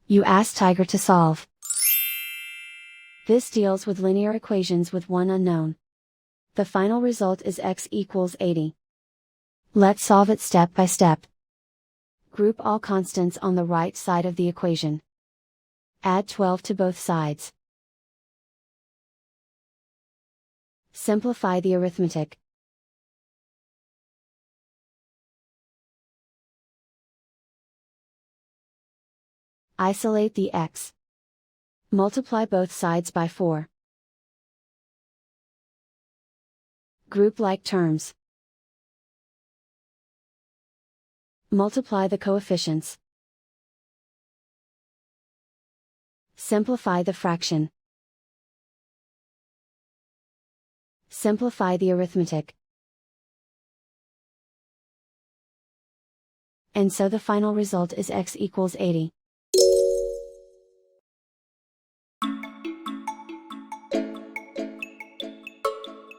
You ask Tiger to solve. This deals with linear equations with one unknown. The final result is x equals 80. Let's solve it step by step. Group all constants on the right side of the equation. Add 12 to both sides. Simplify the arithmetic. Isolate the x. Multiply both sides by 4. Group like terms. Multiply the coefficients. Simplify the fraction. Simplify the arithmetic. And so the final result is x equals 80.